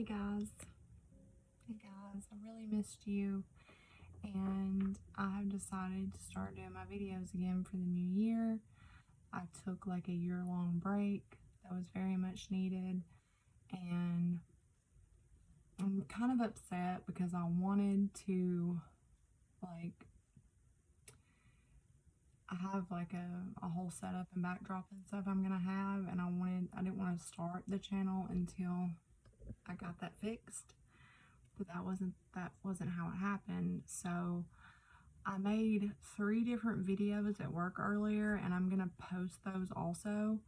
Hey guys. Hey guys, I really missed you, and I have decided to start doing my videos again for the new year. I took like a year-long break that was very much needed, and I'm kind of upset because I wanted to, like, I have like a whole setup and backdrop and stuff I'm gonna have, and I didn't want to start the channel until I got that fixed. But that wasn't how it happened. So I made 3 different videos at work earlier, and I'm gonna post those also.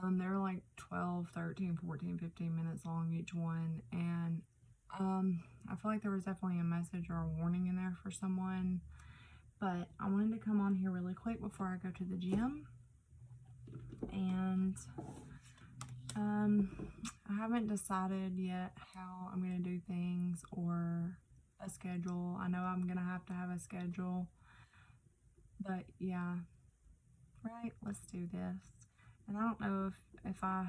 They're like 12, 13, 14, 15 minutes long each one, and I feel like there was definitely a message or a warning in there for someone. But I wanted to come on here really quick before I go to the gym, and I haven't decided yet how I'm going to do things or a schedule. I know I'm going to have a schedule, but yeah, right, let's do this. And I don't know if I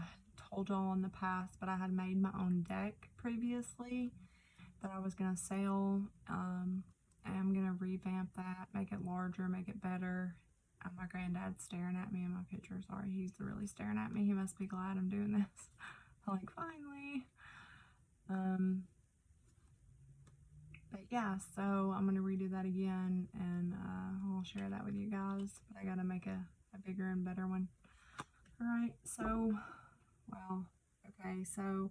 told y'all in the past, but I had made my own deck previously that I was going to sell. And I'm going to revamp that, make it larger, make it better. My granddad's staring at me in my picture. Sorry, he's really staring at me. He must be glad I'm doing this. I'm like, finally. But yeah, so I'm gonna redo that again, and I'll share that with you guys. But I gotta make a bigger and better one. Alright, so, well, okay, so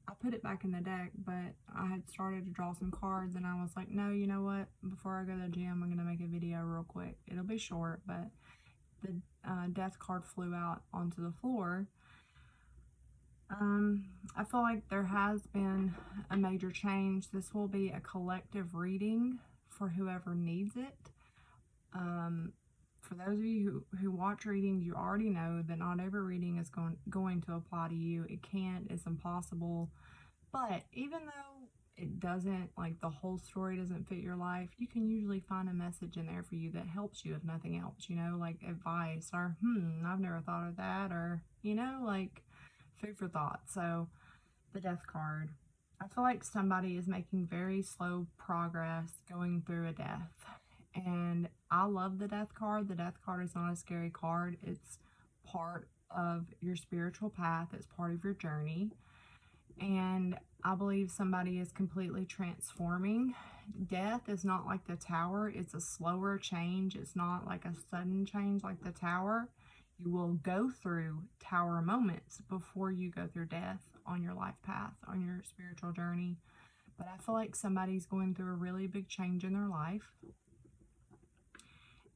I put it back in the deck, but I had started to draw some cards, and I was like, no, you know what? Before I go to the gym, I'm gonna make a video real quick. It'll be short, but the death card flew out onto the floor. I feel like there has been a major change. This will be a collective reading for whoever needs it. For those of you who watch readings, you already know that not every reading is going to apply to you. It can't, it's impossible. But even though it doesn't, like, the whole story doesn't fit your life, you can usually find a message in there for you that helps you, if nothing else, you know, like advice or, I've never thought of that, or, you know, like food for thought. So the death card, I feel like somebody is making very slow progress going through a death, and I love the death card. The death card is not a scary card. It's part of your spiritual path. It's part of your journey, and I believe somebody is completely transforming. Death is not like the Tower. It's a slower change. It's not like a sudden change like the Tower. You will go through Tower moments before you go through death on your life path, on your spiritual journey. But I feel like somebody's going through a really big change in their life,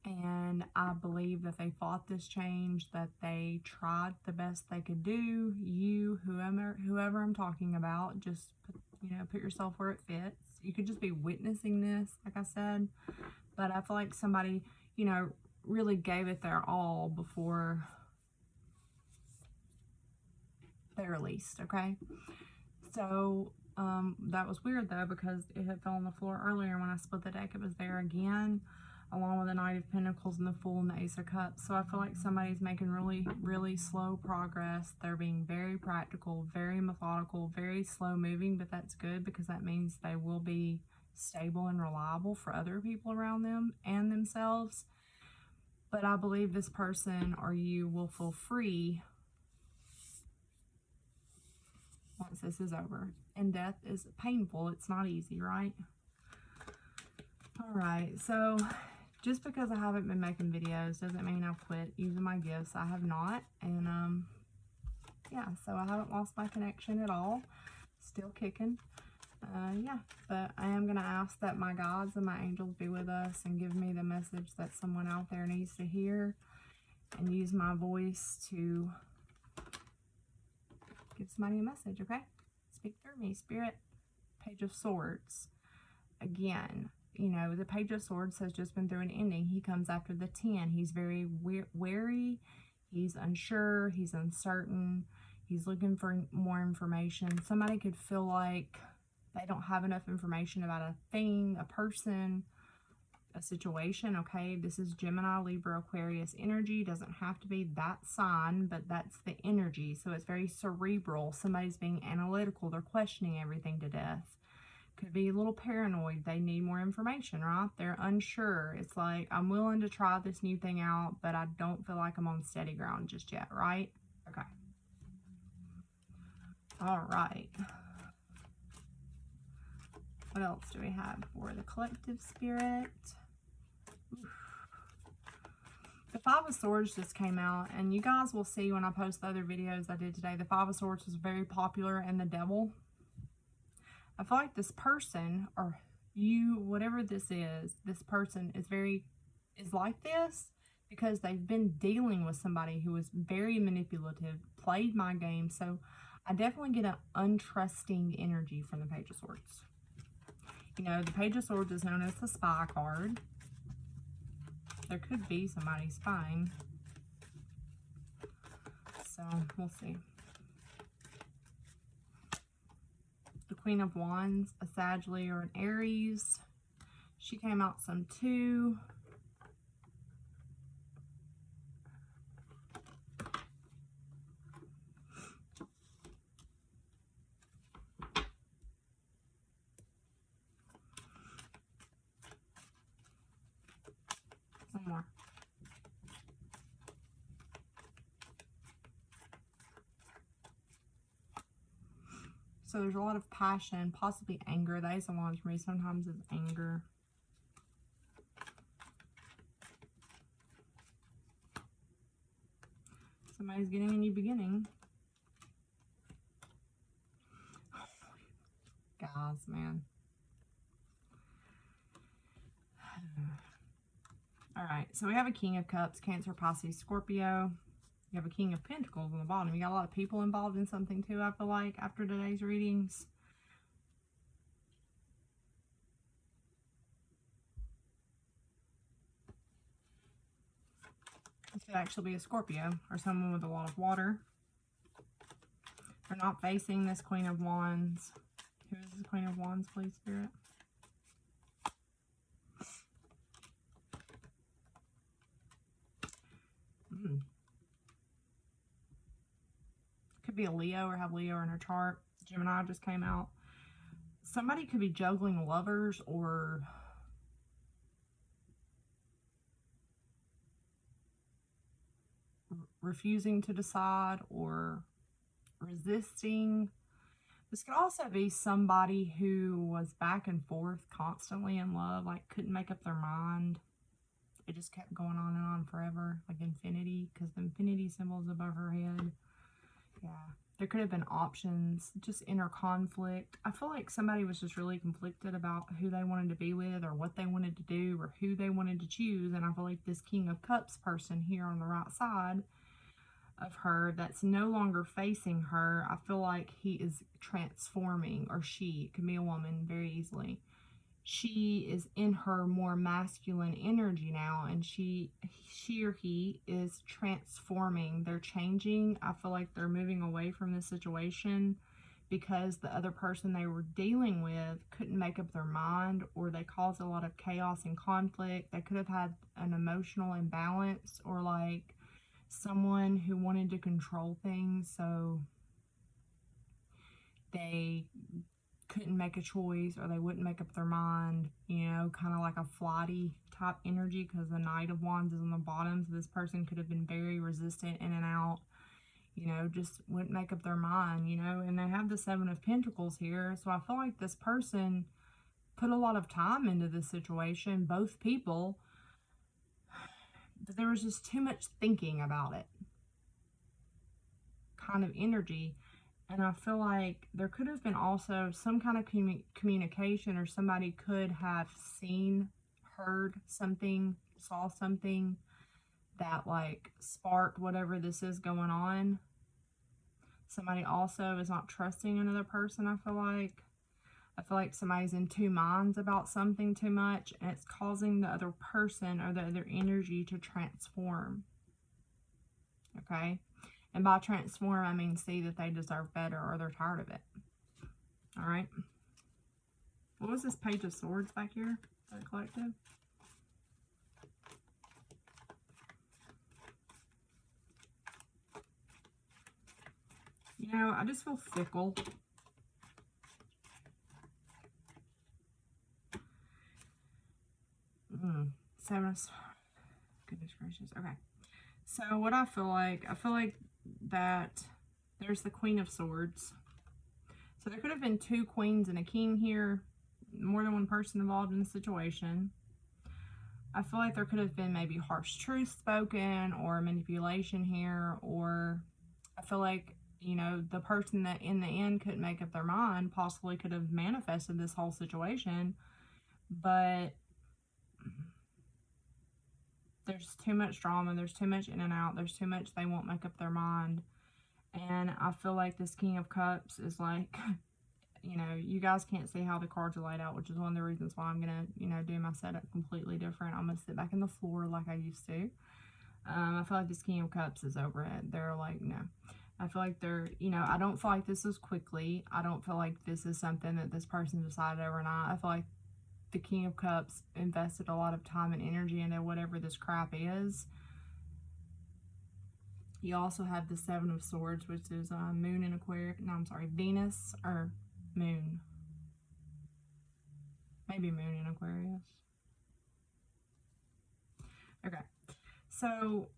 and I believe that they fought this change, that they tried the best they could do. You, whoever I'm talking about, just put yourself where it fits. You could just be witnessing this, like I said, but I feel like somebody, really gave it their all before they released, okay? So that was weird though, because it had fell on the floor earlier. When I split the deck, it was there again, along with the Knight of Pentacles and the Fool and the Ace of Cups. So I feel like somebody's making really, really slow progress. They're being very practical, very methodical, very slow moving, but that's good because that means they will be stable and reliable for other people around them and themselves. But I believe this person or you will feel free once this is over. And death is painful. It's not easy, right? Alright, so just because I haven't been making videos doesn't mean I've quit using my gifts. I have not. And yeah, so I haven't lost my connection at all. Still kicking. Yeah, but I am going to ask that my gods and my angels be with us and give me the message that someone out there needs to hear, and use my voice to give somebody a message, okay? Speak through me, Spirit. Page of Swords. Again, the Page of Swords has just been through an ending. He comes after the 10. He's very wary. He's unsure. He's uncertain. He's looking for more information. Somebody could feel like they don't have enough information about a thing, a person, a situation, okay? This is Gemini, Libra, Aquarius energy. Doesn't have to be that sign, but that's the energy. So it's very cerebral. Somebody's being analytical. They're questioning everything to death. Could be a little paranoid. They need more information, right? They're unsure. It's like, I'm willing to try this new thing out, but I don't feel like I'm on steady ground just yet, right? Okay. All right. What else do we have for the collective spirit? Oof. The Five of Swords just came out, and you guys will see when I post the other videos I did today, the Five of Swords was very popular in the Devil. I feel like this person, or you, whatever this person is like this because they've been dealing with somebody who was very manipulative, played my game. So I definitely get an untrusting energy from the Page of Swords. You know, the Page of Swords is known as the spy card. There could be somebody spying. So we'll see. The Queen of Wands, a Sagittarius or an Aries. She came out some too. One more. So there's a lot of passion, possibly anger. That is a lot for me. Sometimes it's anger. Somebody's getting a new beginning. Guys, man. All right, so we have a King of Cups, Cancer, Pisces, Scorpio. You have a King of Pentacles on the bottom. You got a lot of people involved in something too, I feel like, after today's readings. This could actually be a Scorpio or someone with a lot of water. They're not facing this Queen of Wands. Who is this Queen of Wands, please, Spirit? Could be a Leo or have Leo in her chart. Gemini just came out. Somebody could be juggling lovers or refusing to decide or resisting. This could also be somebody who was back and forth constantly in love, like couldn't make up their mind. It just kept going on and on forever, like infinity, because the infinity symbol is above her head. Yeah, there could have been options, just inner conflict. I feel like somebody was just really conflicted about who they wanted to be with or what they wanted to do or who they wanted to choose. And I feel like this King of Cups person here on the right side of her that's no longer facing her, I feel like he is transforming, or she, it could be a woman very easily. She is in her more masculine energy now, and she or he is transforming. They're changing. I feel like they're moving away from this situation because the other person they were dealing with couldn't make up their mind, or they caused a lot of chaos and conflict. They could have had an emotional imbalance, or like someone who wanted to control things, so they couldn't make a choice, or they wouldn't make up their mind, you know, kind of like a flighty type energy, because the Knight of Wands is on the bottom. So this person could have been very resistant in and out, you know, just wouldn't make up their mind, you know. And they have the Seven of Pentacles here, so I feel like this person put a lot of time into this situation, both people, but there was just too much thinking about it kind of energy. And I feel like there could have been also some kind of communication, or somebody could have seen, heard something, saw something that like sparked whatever this is going on. Somebody also is not trusting another person, I feel like. I feel like somebody's in two minds about something too much, and it's causing the other person or the other energy to transform. Okay? And by transform, I mean see that they deserve better, or they're tired of it. All right. What was this Page of Swords back here? The collective? You know, I just feel fickle. Seven of... Goodness gracious. Okay. So what I feel like that there's the Queen of Swords. So there could have been two queens and a king here, more than one person involved in the situation. I feel like there could have been maybe harsh truth spoken or manipulation here, or I feel like, you know, the person that in the end couldn't make up their mind possibly could have manifested this whole situation, but there's too much drama, there's too much in and out, there's too much they won't make up their mind. And I feel like this King of Cups is like, you know, you guys can't see how the cards are laid out, which is one of the reasons why I'm going to, you know, do my setup completely different. I'm going to sit back in the floor like I used to. I feel like this King of Cups is over it. They're like, no. I feel like they're, you know, I don't feel like this is quickly. I don't feel like this is something that this person decided overnight. I feel like the King of Cups invested a lot of time and energy into whatever this crap is. You also have the Seven of Swords, which is Moon in Aquarius. No, I'm sorry, Venus or Moon. Maybe Moon in Aquarius. Okay. So,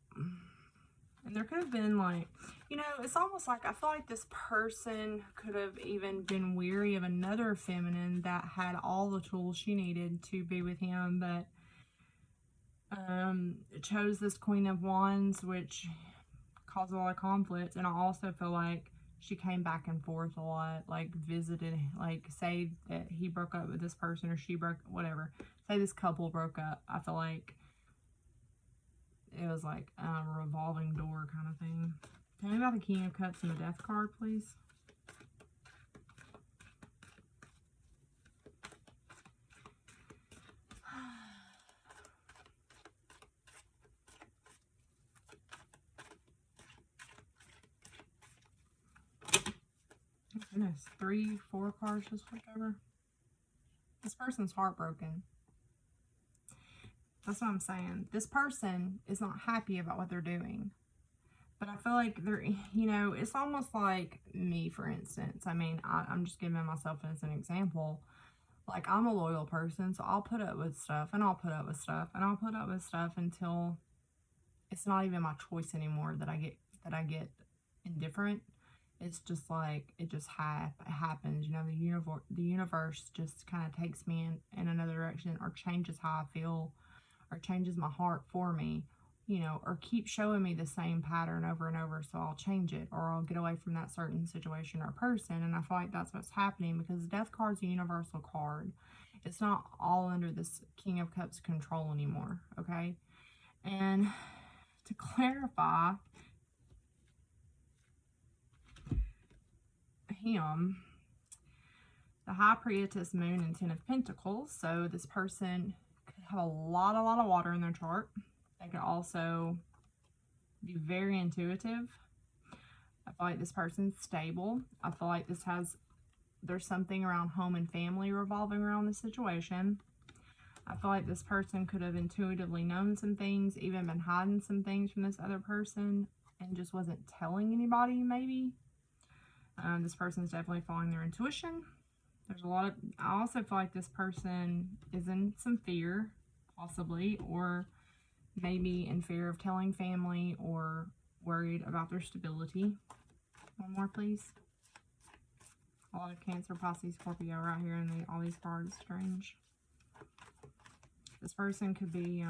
and there could have been like, you know, it's almost like I feel like this person could have even been weary of another feminine that had all the tools she needed to be with him, but chose this Queen of Wands, which caused a lot of conflict. And I also feel like she came back and forth a lot, like visited, like say that he broke up with this person or she broke, whatever, say this couple broke up. I feel like it was like a revolving door kind of thing. Tell me about the King of Cups and the Death card, please. Goodness, 3, 4 cards just flipped over. This person's heartbroken. That's what I'm saying. This person is not happy about what they're doing. But I feel like they're, you know, it's almost like me, for instance. I mean, I'm just giving myself as an example. Like, I'm a loyal person, so I'll put up with stuff, and I'll put up with stuff, and I'll put up with stuff until it's not even my choice anymore that I get indifferent. It's just like, it just happens, you know, the universe just kind of takes me in another direction, or changes how I feel, or changes my heart for me, you know, or keep showing me the same pattern over and over, so I'll change it, or I'll get away from that certain situation or person. And I feel like that's what's happening, because the Death card's a universal card. It's not all under this King of Cups control anymore, okay? And to clarify him, the High Priestess, Moon, and Ten of Pentacles. So this person could have a lot of water in their chart. They could also be very intuitive. I feel like this person's stable. I feel like there's something around home and family revolving around this situation. I feel like this person could have intuitively known some things, even been hiding some things from this other person, and just wasn't telling anybody, maybe. This person is definitely following their intuition. I also feel like this person is in some fear, possibly, or maybe in fear of telling family, or worried about their stability. One more, please. A lot of Cancer, Pisces, Scorpio right here, and all these cards. Strange. This person could be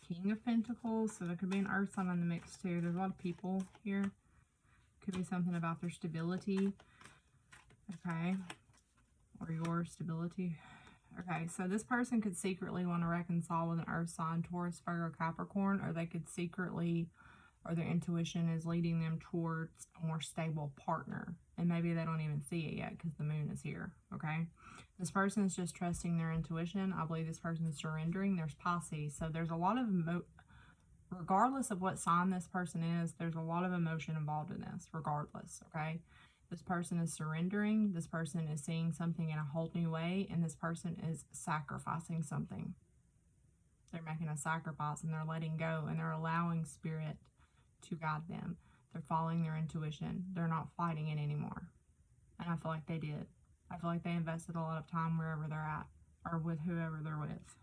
King of Pentacles, so there could be an Earth sign in the mix too. There's a lot of people here. Could be something about their stability. Okay. Or your stability. Okay, so this person could secretly want to reconcile with an Earth sign, Taurus, Virgo, Capricorn, or they could secretly, or their intuition is leading them towards a more stable partner. And maybe they don't even see it yet because the moon is here, okay? This person is just trusting their intuition. I believe this person is surrendering. There's Pisces, so there's a lot of, regardless of what sign this person is, there's a lot of emotion involved in this, regardless, okay? This person is surrendering. This person is seeing something in a whole new way, and this person is sacrificing something. They're making a sacrifice, and they're letting go, and they're allowing spirit to guide them. They're following their intuition. They're not fighting it anymore. And I feel like they did. I feel like they invested a lot of time wherever they're at or with whoever they're with.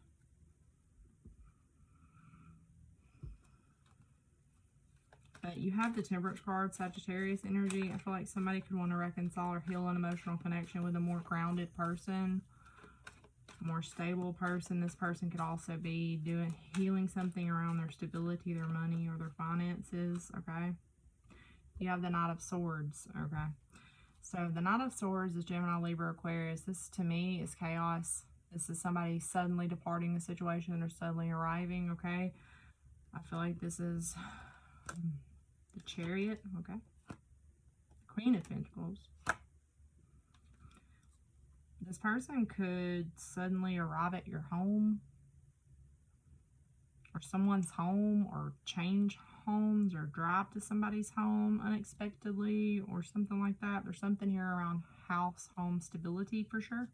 But you have the Temperance card, Sagittarius energy. I feel like somebody could want to reconcile or heal an emotional connection with a more grounded person, a more stable person. This person could also be healing something around their stability, their money, or their finances, okay? You have the Knight of Swords, okay? So the Knight of Swords is Gemini, Libra, Aquarius. This, to me, is chaos. This is somebody suddenly departing the situation or suddenly arriving, okay? I feel like this is the Chariot, okay? Queen of Pentacles. This person could suddenly arrive at your home or someone's home, or change homes or drive to somebody's home unexpectedly or something like that. There's something here around house, home stability for sure.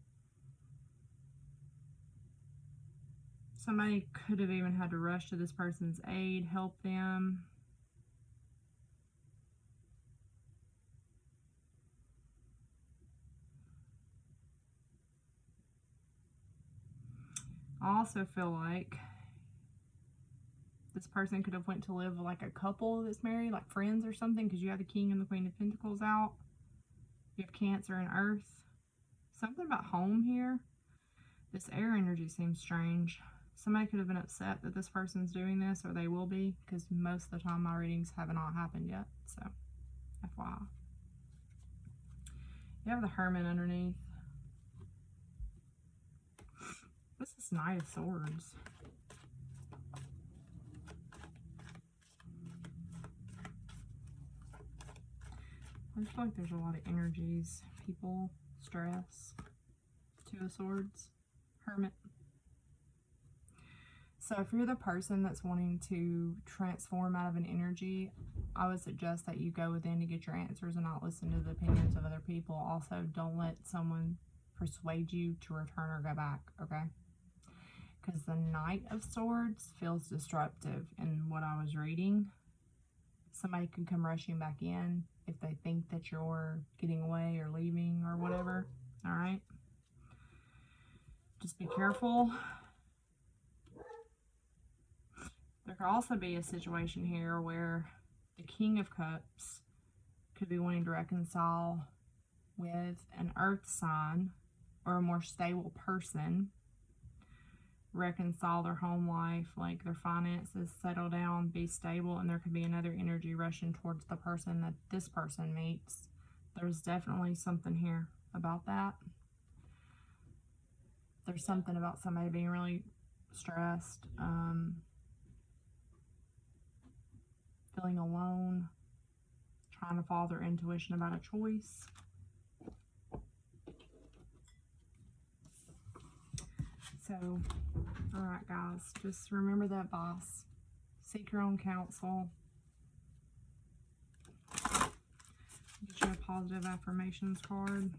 Somebody could have even had to rush to this person's aid, help them. I also feel like this person could have went to live like a couple that's married, like friends or something, because you have the King and the Queen of Pentacles out. You have Cancer and Earth. Something about home here. This air energy seems strange. Somebody could have been upset that this person's doing this, or they will be, because most of the time my readings haven't all happened yet. So, FYI. You have the Hermit underneath. This is Knight of Swords. I just feel like there's a lot of energies. People, stress. Two of Swords. Hermit. So if you're the person that's wanting to transform out of an energy, I would suggest that you go within to get your answers and not listen to the opinions of other people. Also, don't let someone persuade you to return or go back, okay? Because the Knight of Swords feels disruptive in what I was reading. Somebody could come rushing back in if they think that you're getting away or leaving or whatever, all right? Just be careful. There could also be a situation here where the King of Cups could be wanting to reconcile with an earth sign or a more stable person, reconcile their home life, like their finances, settle down, be stable, and there could be another energy rushing towards the person that this person meets. There's definitely something here about that. There's something about somebody being really stressed, feeling alone, trying to follow their intuition about a choice. So, alright guys, just remember that advice. Seek your own counsel. Get you a positive affirmations card.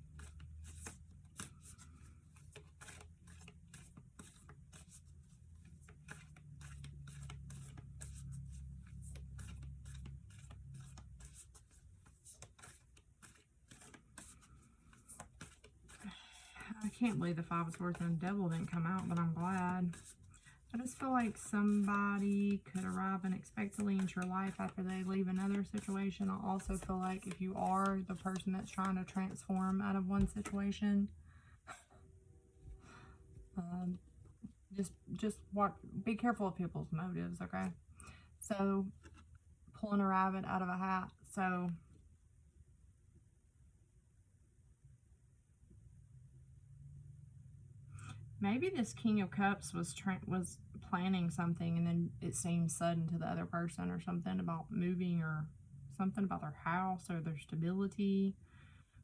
I can't believe the Five of Swords and the Devil didn't come out, but I'm glad. I just feel like somebody could arrive unexpectedly into your life after they leave another situation. I also feel like if you are the person that's trying to transform out of one situation, just be careful of people's motives, okay? So, pulling a rabbit out of a hat. So, maybe this King of Cups was planning something, and then it seemed sudden to the other person, or something about moving, or something about their house or their stability,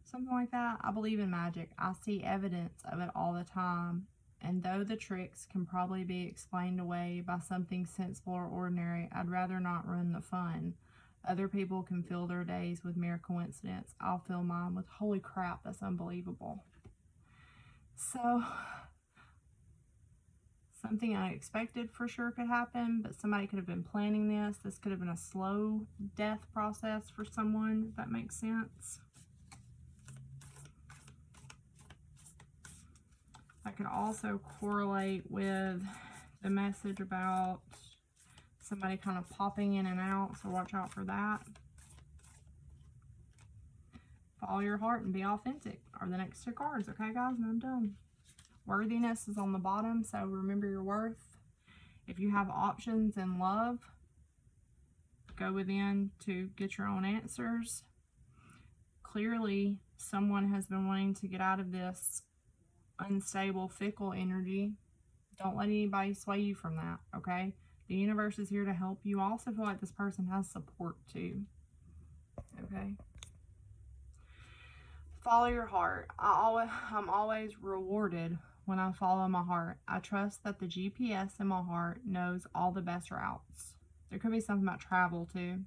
something like that. I believe in magic. I see evidence of it all the time, and though the tricks can probably be explained away by something sensible or ordinary, I'd rather not ruin the fun. Other people can fill their days with mere coincidence. I'll fill mine with holy crap, that's unbelievable. So Something unexpected for sure could happen, but somebody could have been planning this. This could have been a slow death process for someone, if that makes sense. That could also correlate with the message about somebody kind of popping in and out, so watch out for that. Follow your heart and be authentic are the next 2 cards. Okay, guys, and I'm done. Worthiness is on the bottom, so remember your worth. If you have options in love, go within to get your own answers. Clearly, someone has been wanting to get out of this unstable, fickle energy. Don't let anybody sway you from that, okay? The universe is here to help you. I also feel like this person has support too, okay? Follow your heart. I'm always rewarded when I follow my heart. I trust that the GPS in my heart knows all the best routes. There could be something about travel too.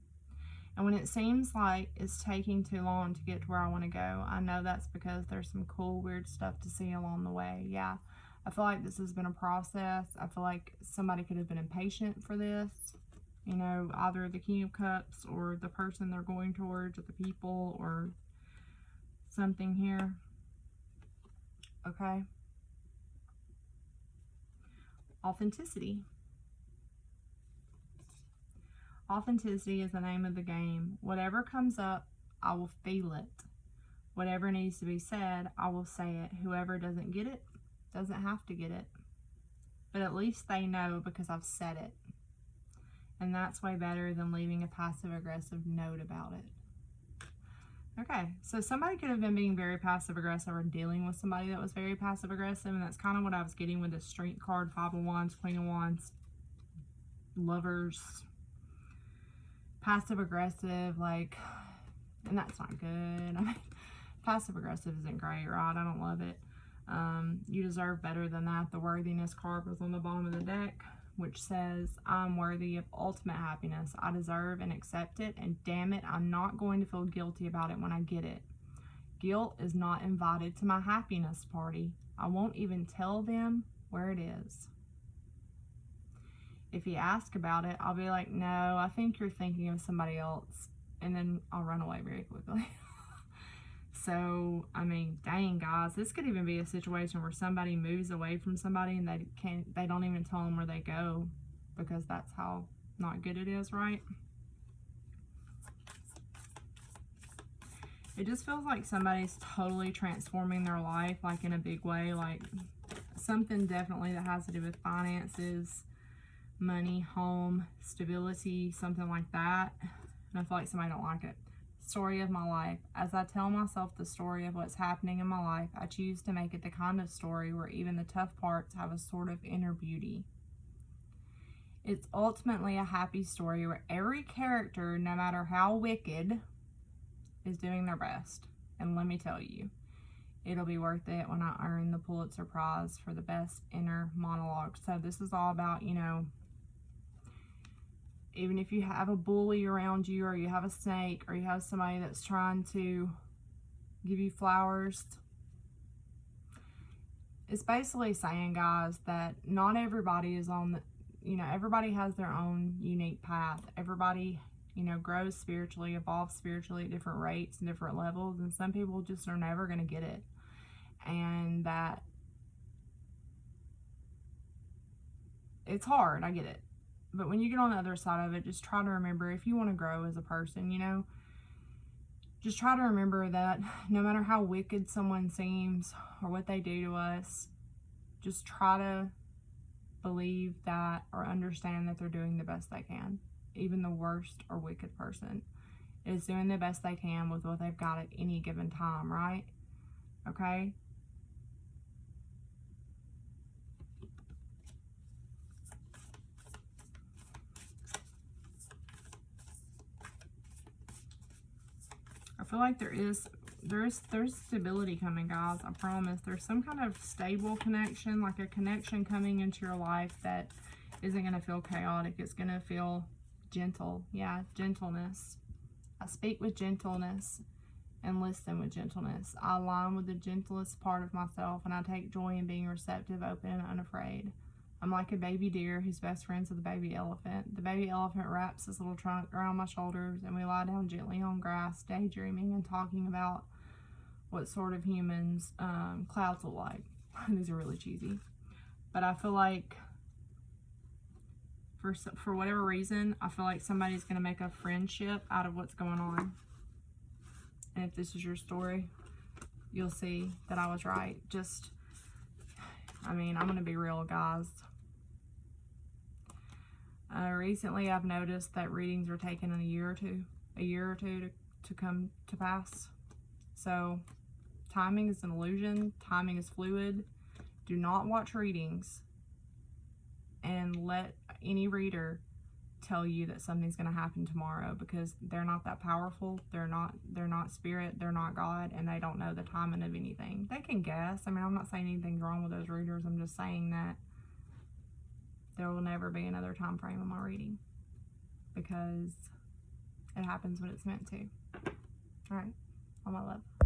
And when it seems like it's taking too long to get to where I want to go, I know that's because there's some cool, weird stuff to see along the way. Yeah, I feel like this has been a process. I feel like somebody could have been impatient for this. You know, either the King of Cups or the person they're going towards or the people or something here. Okay. Authenticity. Authenticity is the name of the game. Whatever comes up, I will feel it. Whatever needs to be said, I will say it. Whoever doesn't get it, doesn't have to get it. But at least they know because I've said it. And that's way better than leaving a passive-aggressive note about it. Okay, so somebody could have been being very passive-aggressive or dealing with somebody that was very passive-aggressive, and that's kind of what I was getting with the Strength card, 5 of Wands, Queen of Wands, Lovers, passive-aggressive, like, and that's not good. I mean, passive-aggressive isn't great, right? I don't love it. You deserve better than that. The Worthiness card was on the bottom of the deck, which says, I'm worthy of ultimate happiness. I deserve and accept it, and damn it, I'm not going to feel guilty about it when I get it. Guilt is not invited to my happiness party. I won't even tell them where it is. If you ask about it, I'll be like, no, I think you're thinking of somebody else. And then I'll run away very quickly. So, I mean, dang, guys, this could even be a situation where somebody moves away from somebody and they don't even tell them where they go because that's how not good it is, right? It just feels like somebody's totally transforming their life, like in a big way, like something definitely that has to do with finances, money, home, stability, something like that. And I feel like somebody don't like it. Story of my life. As I tell myself the story of what's happening in my life, I choose to make it the kind of story where even the tough parts have a sort of inner beauty. It's ultimately a happy story where every character, no matter how wicked, is doing their best. And let me tell you, it'll be worth it when I earn the Pulitzer Prize for the best inner monologue. So this is all about, you know, even if you have a bully around you, or you have a snake, or you have somebody that's trying to give you flowers, it's basically saying, guys, that not everybody is on the, you know, everybody has their own unique path. Everybody, you know, grows spiritually, evolves spiritually at different rates and different levels, and some people just are never going to get it. And that it's hard, I get it. But when you get on the other side of it, just try to remember, if you want to grow as a person, you know, just try to remember that no matter how wicked someone seems or what they do to us, just try to believe that or understand that they're doing the best they can. Even the worst or wicked person is doing the best they can with what they've got at any given time, right? Okay? I feel like there's stability coming, guys. I promise. There's some kind of stable connection, like a connection coming into your life that isn't going to feel chaotic. It's going to feel gentle. Yeah, gentleness. I speak with gentleness and listen with gentleness. I align with the gentlest part of myself, and I take joy in being receptive, open, and unafraid. I'm like a baby deer who's best friends with a baby elephant. The baby elephant wraps his little trunk around my shoulders, and we lie down gently on grass, daydreaming and talking about what sort of humans clouds look like. These are really cheesy. But I feel like for whatever reason, I feel like somebody's going to make a friendship out of what's going on. And if this is your story, you'll see that I was right. I'm going to be real, guys. Recently, I've noticed that readings are taking a year or two to come to pass. So, timing is an illusion. Timing is fluid. Do not watch readings and let any reader tell you that something's going to happen tomorrow, because they're not that powerful. They're not spirit. They're not God, and they don't know the timing of anything. They can guess. I'm not saying anything's wrong with those readers. I'm just saying that there will never be another time frame in my reading, because it happens when it's meant to. All right, all my love.